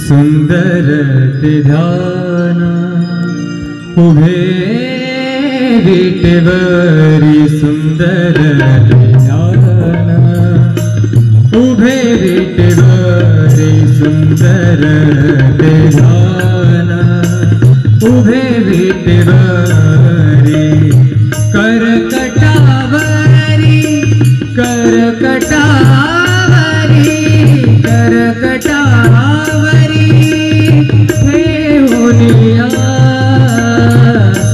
सुंदर ते ध्यान उभे विटेवरी सुंदर ते ध्यान उभे विटेवरी सुंदर ते ध्यान उभे विटेवरी करकटावरी करकटावरी करकटावरी ठेवूनिया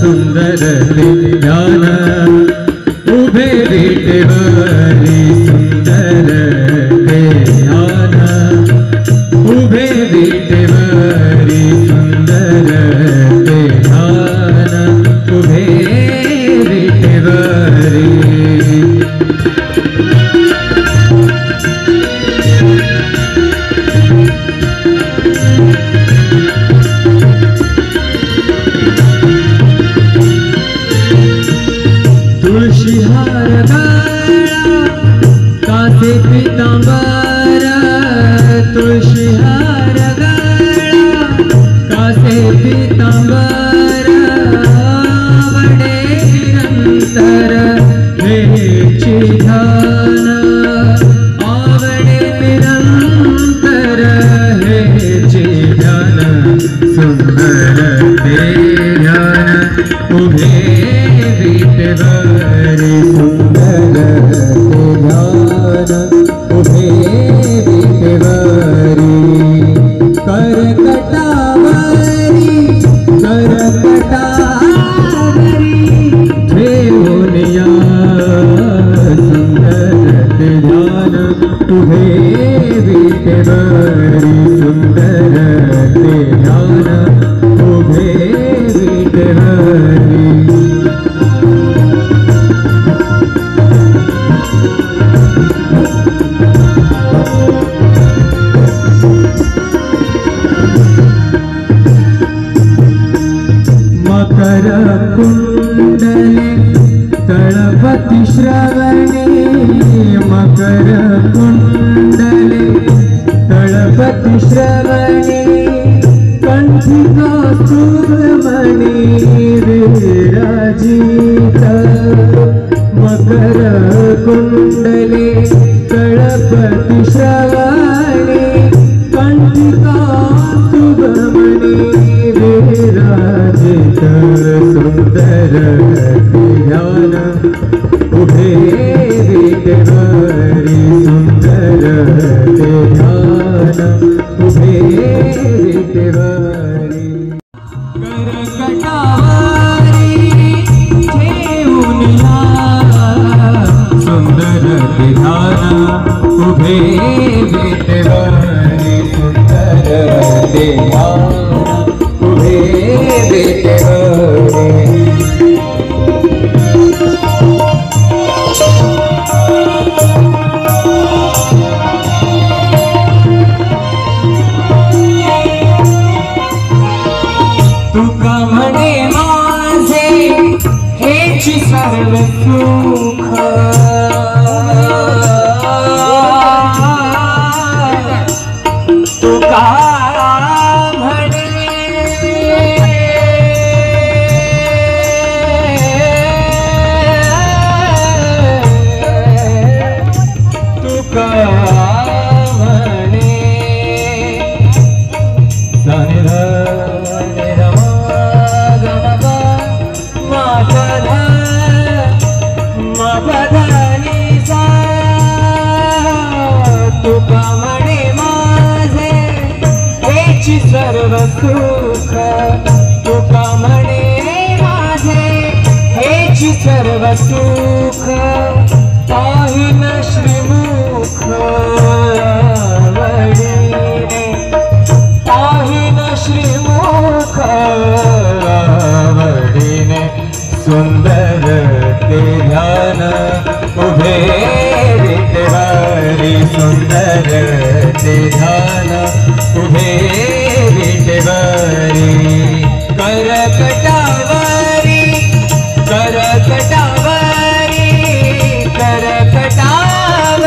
सुंदर ते ध्यान उभे विटेवरी सुंदर ते ध्यान उभे विटेवरी सुंदर ते ध्यान उभे विटेवरी तुळशीहार गळा कासे पितांबर तुळशीहार गळा कासे पितांबर आवडे निरंतर हेची ध्यान आवडे निरंतर हेची ध्यान सुंदर ते ध्यान उभे विटेवरी सुंदर ते ध्यान उभे विटेवरी करकटावरी करकटावरी ठेवूनिया सुंदर ते ध्यान उभे विटेवरी सुंदर ते ध्यान उभे विटेवरी मकर कुंडले तळपति श्रवणे मकर कुंडले तळपति श्रवणे कंठी कौस्तुभमणि विराजित मकर कुंडले तळपति श्रवणे कंठी कौस्तुभमणि विराजित सुंदर ते ध्यान उभे विटेवरी सुंदर ते ध्यान उभे विटेवरी करकटावरी ठेवूनिया सुंदर ते ध्यान उभे विटेवरी सुंदर ते ध्यान उभे विटेवरी तुका म्हणे माझे हेची सर्व सुख तुका तुका म्हणे माझे हेची सर्व सुख तुका म्हणे माझे हेची सर्व सुख पाहिन श्रीमुख आवडीने पाहिन श्रीमुख आवडीने सुंदर ते ध्यान उभे विटेवरी सुंदर ते ध्यान उभे विटेवरी करकटावरी करकटावरी करकटावरी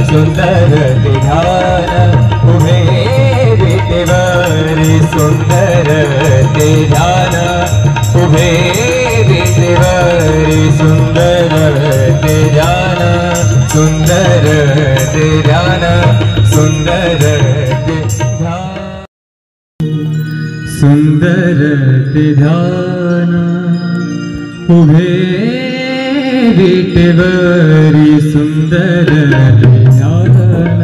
सुंदर ते ध्यान उभे विटेवरी सुंदर ते ध्यान उभे विटेवरी सुंदर ते ध्यान सुंदर ते ध्यान सुंदर ते ध्यान सुंदर ते ध्यान उभे विटेवरी सुंदर ते ध्यान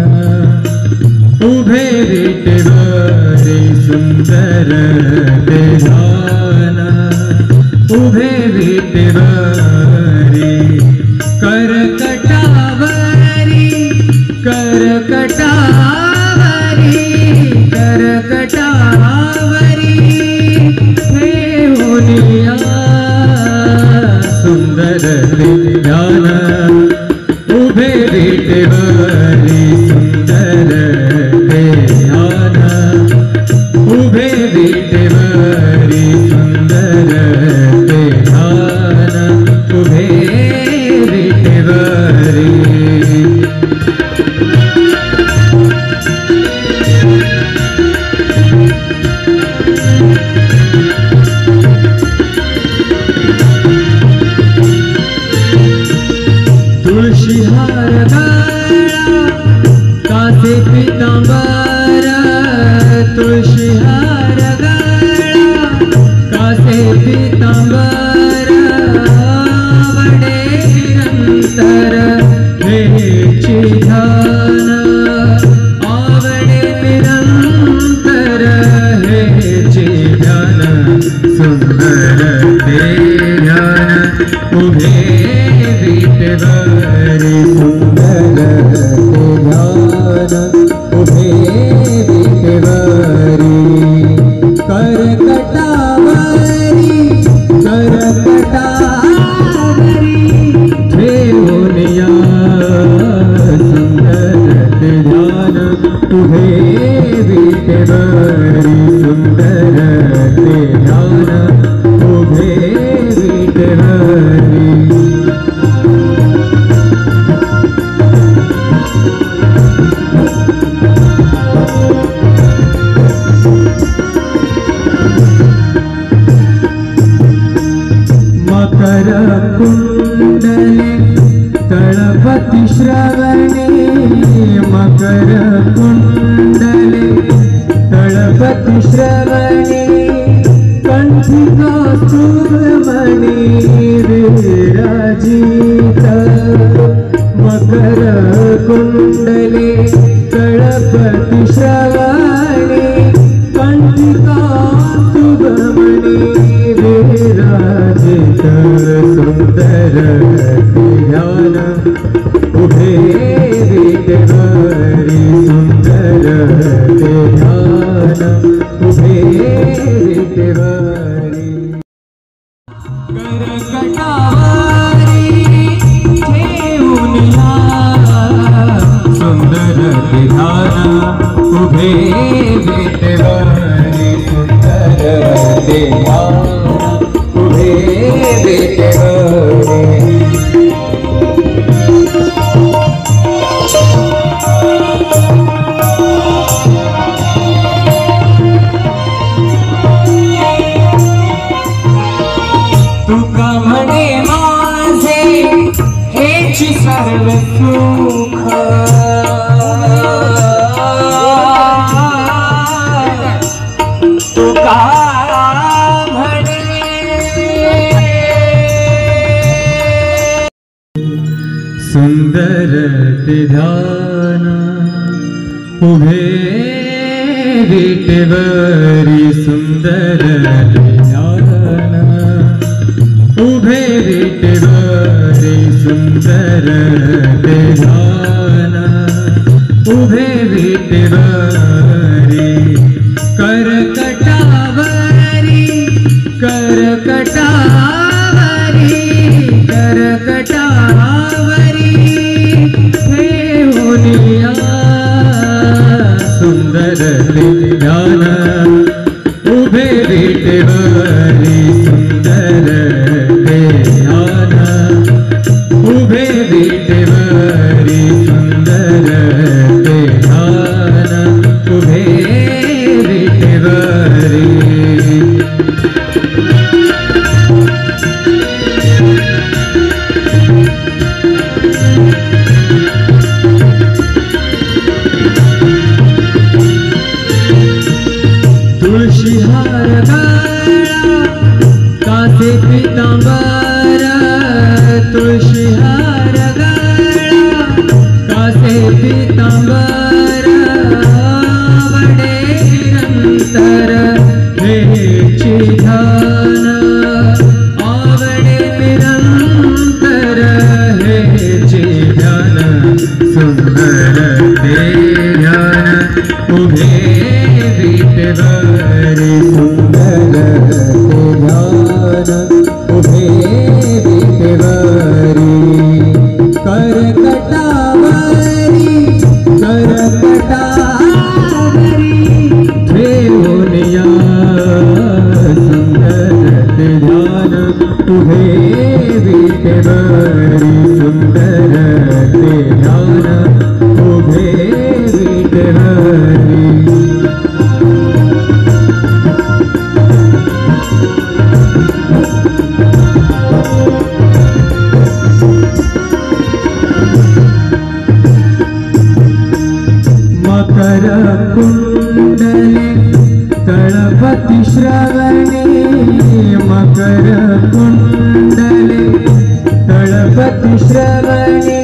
उभे विटेवरी सुंदर ते ध्यान उभे विटेवरी करकटावरी करकटावरी करकटावरी ठेवूनिया सुंदर ते ध्यान उभे विटेवरी सुंदर ते ध्यान उभे विटेवरी सुंदर ते ध्यान उभे विटेवरी तुळशी हार गळा कासे पीतांबर तुळशी हार गळा कासे पीतांबर आवडे निरंतर हेची ध्यान आवडे निरंतर हेची ध्यान सुंदर ते ध्यान उभे विटेवरी सुंदर ते ध्यान उभे विटेवरी करकटावरी करकटावरी ठेवूनिया सुंदर ते ध्यान उभे विटेवरी सुंदर ते ध्यान उभे विटेवरी मकर कुंडले तळपति श्रवणे मकर कुंडले तळपति श्रवणे कंठी कौस्तुभमणि विराजित मकर कुंडले तळपति श्रवणे कंठी कौस्तुभमणि विराजित सुंदर ध्यान उभे विटेवरी सुंदर ते ध्यान उभे विटेवरी करकटावरी ठेवूनिया सुंदर ते ध्यान उभे विटेवरी सुंदर ते ध्यान उभे विटेवरी तुका म्हणे माझे हेची सर्व सुख तुका सुंदर ते ध्यान उभे विटेवरी सुंदर ते ध्यान उभे विटेवरी सुंदर ते ध्यान उभे विटेवरी करकटावरी करकटावरी करकटावरी ठेवूनिया सुंदर ते ध्यान उभे विटेवरी सुंदर ते ध्यान उभे विटेवरी सुंदर पीतांबर आवडे निरंतर हेची ध्यान आवडे निरंतर हेची ध्यान सुंदर ते ध्यान उभे विटेवरी सुंदर ते ध्यान उभे विटेवरी करकटावरी ठेवूनिया सुंदर ते ध्यान उभे विटेवरी सुंदर ते ध्यान उभे विटेवरी मकर कुंडले तळपति श्रवणे मकर कुंडले तळपति श्रवणे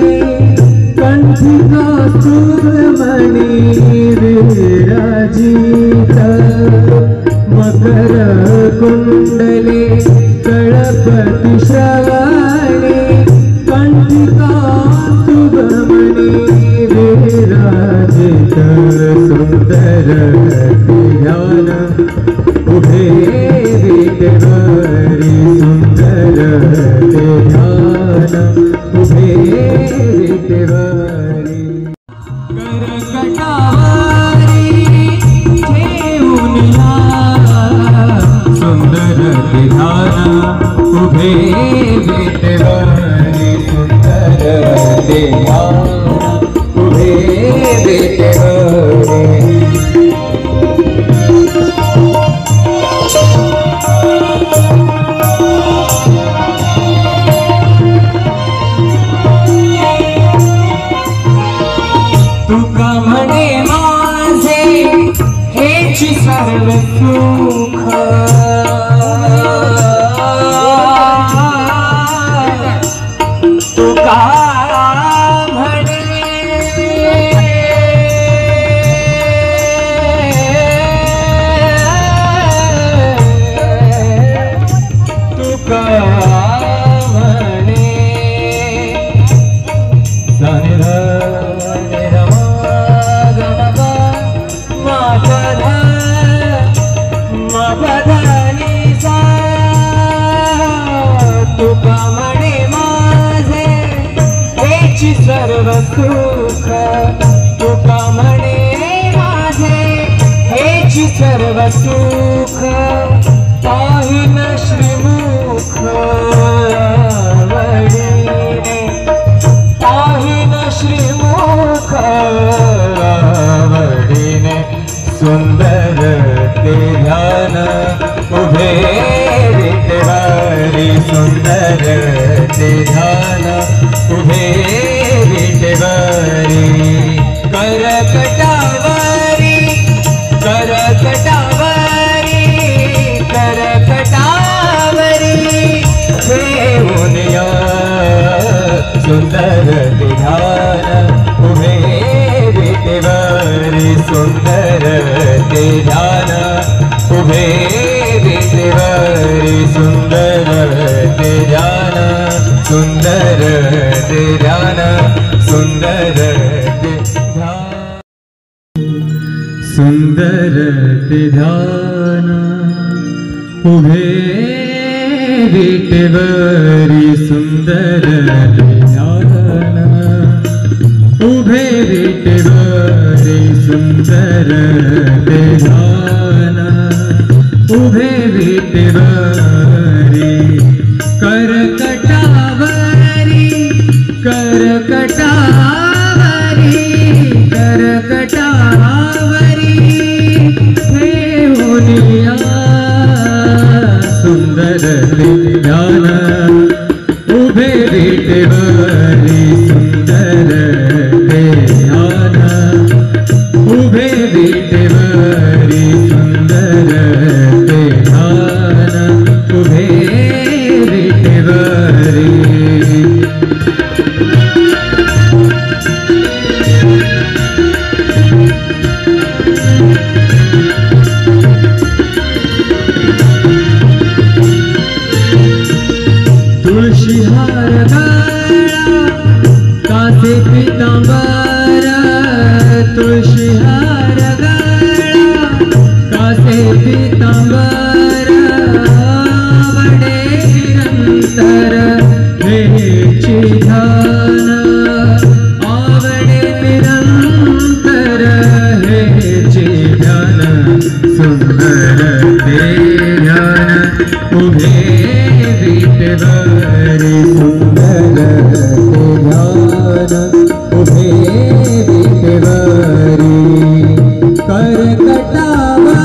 कंठिका सुब्रमणि विराजित मकर कुंडले तळपति श्रवणे कंठिका सुब्रमणि विराजित सुंदर ध्यान उभे विटेवरी सुंदर ध्यान उभे विटेवरी करकटावरी ठेवूनिया सुंदर ध्यान उभे विटेवरी सुंदर ध्यान उभे विटेवरी तुका म्हणे माझे हेची सर्व सुख तुका म्हणे तुका म्हणे तुका म्हणे माझे हेची सर्व सुख तुका म्हणे माझे हेची सर्व सुख पाहिन श्रीमुख आवडीने पाहिन श्रीमुख आवडीने सुंदर ते ध्यान उभे विटेवरी सुंदर ते ध्यान उभे विटेवरी करकटावरी करकटावरी करकटावरी ठेवूनिया सुंदर ते ध्यान उभे विटेवरी सुंदर ते ध्यान उभे विटेवरी सुंदर ते ध्यान सुंदर ते ध्यान सुंदर ते ध्यान सुंदर ते ध्यान उभे विटेवरी सुंदर ते ध्यान उभे विटेवरी सुंदर ते ध्यान उभे विटेवरी करकटावरी करकटावरी करकटावरी ठेवूनिया सुंदर ते ध्यान उभे विटेवरी सुंदर ते ध्यान उभे विटेवरी सुंदर ते ध्यान उभे विटेवरी उभे विटेवरी सुंदर ते ध्यान उभे विटेवरी करकटावरी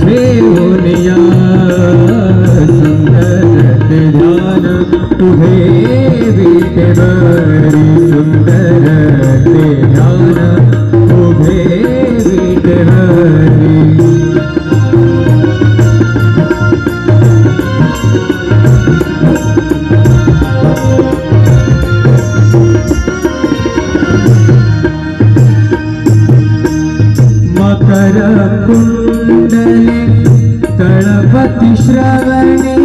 ठेवूनिया सुंदर ते ध्यान उभे विटेवरी सुंदर ते ध्यान उभे विटेवरी मकर कुंडले तळपति श्रवणे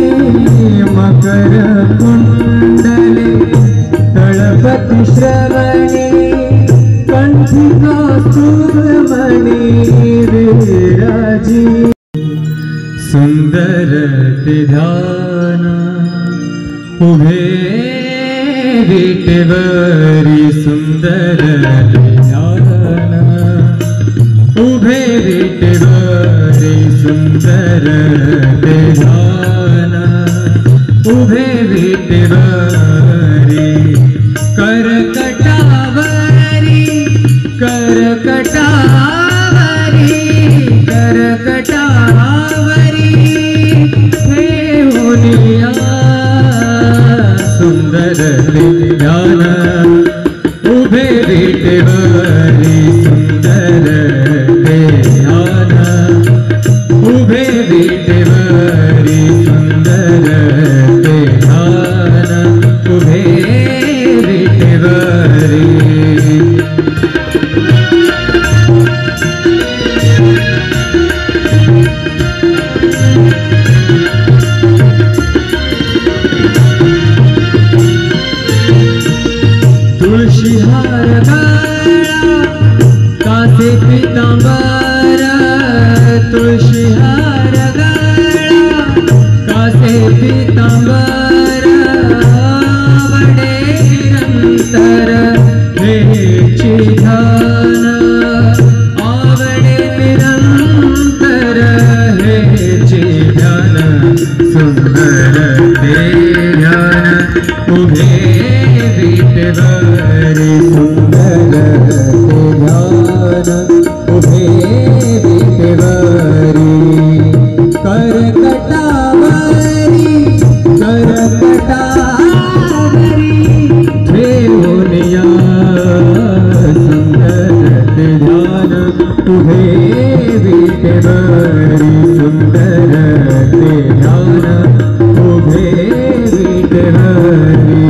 मकर कुंडले तळपति श्रवणे कंठी कौस्तुभमणि विराजी सुंदर ते ध्यान उभे विटेवरी सुंदर ते ध्यान उभे विटेवरी सुंदर ते ध्यान उभे विटेवरी करकटावरी करकटावरी करकटावरी ठेवूनिया सुंदर ते ध्यान उभे विटेवरी सुंदर ते ध्यान उभे विटेवरी सुंदर ते ध्यान उभे विटेवरी तुळशी हार गळा कासे पीतांबर तुळशी हार गळा कासे पीतांबर आवडे निरंतर हेची ध्यान आवडे निरंतर हेची ध्यान सुंदर ते ध्यान उभे विटेवरी सुंदर ते ध्यान उभे विटेवरी करकटावरी करकटावरी ठेवूनिया सुंदर ते ध्यान उभे विटेवरी सुंदर ते ध्यान उभे विटेवरी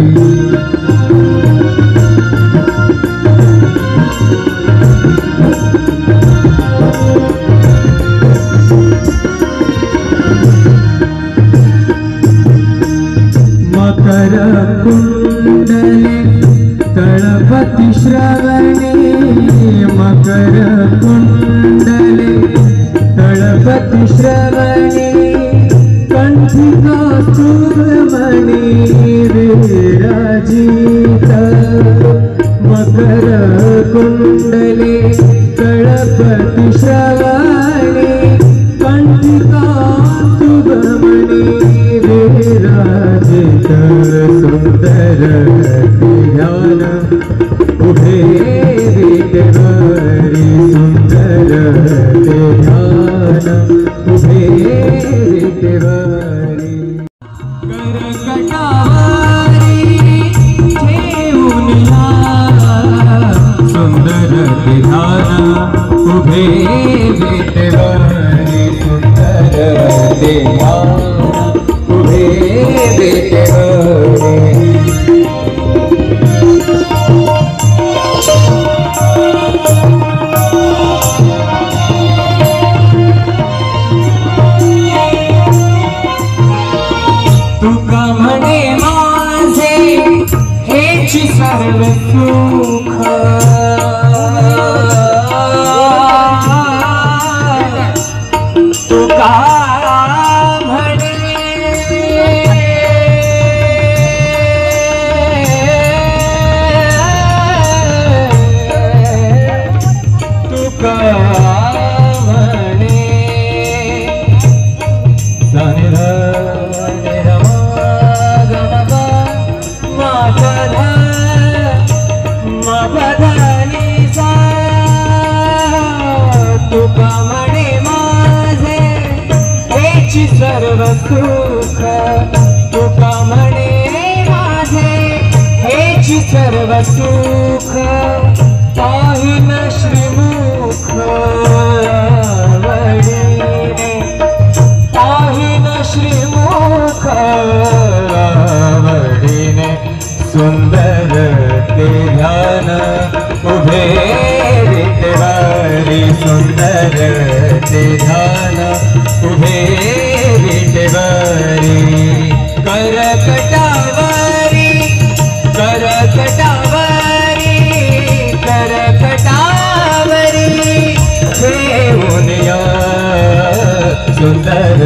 मकर कुंडले तळपति श्रवणे मकर कुंडले तळपति श्रवणे कंठी कौस्तुभमणि विराजित मकर कुंडले तळपति श्रवणे कंठी कौस्तुभमणि विराजित सुंदर ते ध्यान उभे विटेवरी सुंदर ते ध्यान उभे विटेवरी करकटावरी ठेवूनिया सुंदर ते ध्यान उभे विटेवरी सुंदर ते ध्यान उभे विटेवरी तुका म्हणे माझे हेची सर्व सुख तुका म्हणे हेची सर्व सुख पाहिन श्रीमुख आवडीने पाहिन श्रीमुख आवडीने सुंदर ते ध्यान उभे विटेवारी सुंदर ते ध्यान उभे विटेवारी करकटावरी करकटावरी करकटावरी ठेवून या सुंदर